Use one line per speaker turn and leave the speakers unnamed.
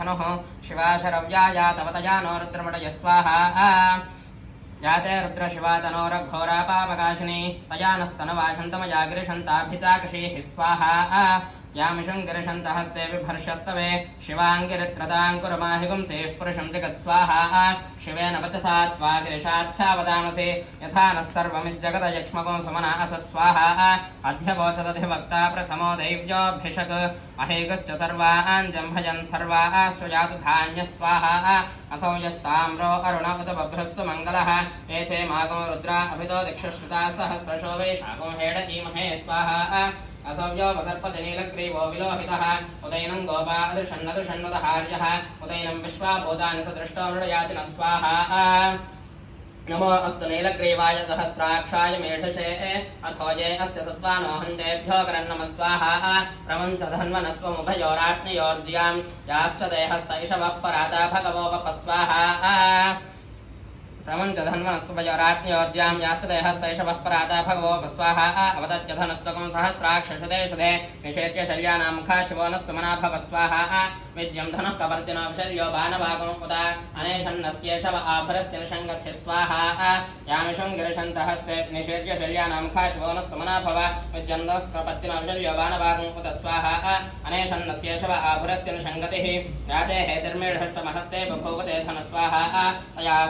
धनुः शिवाशरव्या यातवतया नो रुद्रमटय स्वाहा याते रुद्रशिवा तनोरघोरापापकाशिनी तया नस्तनवाशन्तमया गिरिशन्ताभिचाकषीः स्वाहा यामिषं गिरिशन्तः हस्ते बिभर्षस्तवे शिवाङ्गिरित्रताङ्कुरमाहिगुंसेः पुरुषं जगत्स्वाहा शिवेन वचसा त्वा गिरिशाच्छावदामसि यथा नः सर्वमिज्जगदयक्ष्मगो सुमना असत्स्वाहा अध्यवोचदधिवक्ता प्रथमो दैव्योऽभिषक् अहेगश्च सर्वान् जम्भयन् सर्वाश्च जातु धान्यस्वाहा असौ यस्ताम्रो अरुण उत बभ्रस्सु मङ्गलः एते मागो रुद्रा अभितो दिक्षुश्रुता सहस्रशो वैशाखो हेडजीमहे स्वाहा असव्यो वसर्पजनीलग्रीवो विलोहितः उदैनं गोपादृषन्नदृषन्वदहार्यः उदैनं विश्वाभूतानि सदृष्टो मृडयाति न स्वाहा नमो अस्तु नीलग्रीवाय सहस्राक्षाय मेढसे अथो ये अस्य सत्त्वानोहन्तेभ्यो करन्नमः स्वाहा प्रमञ्च धन्वनस्त्वमुभयोराज्ञयोर्ज्यां याश्च देहस्त इषवः पराता भगवो वपः स्वाहा प्रमञ्च धन्वनस्तुभयोराज्ञयोर्ज्यां याश्च देहस्तैषवः पराता भगवो स्वाहा अवदत्य धनस्त्वकं सहस्राक्षशुदे शुदे निषेद्य शल्यानां मुखा शिवो नः सुमना भव स्वाहा विज्यं धनुः कपर्दिनो विशल्यो बाणवागो उदा अनेशन्नस्येषव आभरस्य निषङ्गस्य स्वाहा यामिषं गिरिशन्तः हस्ते निषेद्य शल्यानां मुखा शिवो नः सुमना भव विज्यं धनुः कपर्दिनो विशल्यो बाणवागो उद स्वाहा अनेशन्नस्येषव आभरस्य निषङ्गतिः याते हेतिर्मेढष्टमहस्ते बभूवते धनस्वाहा तया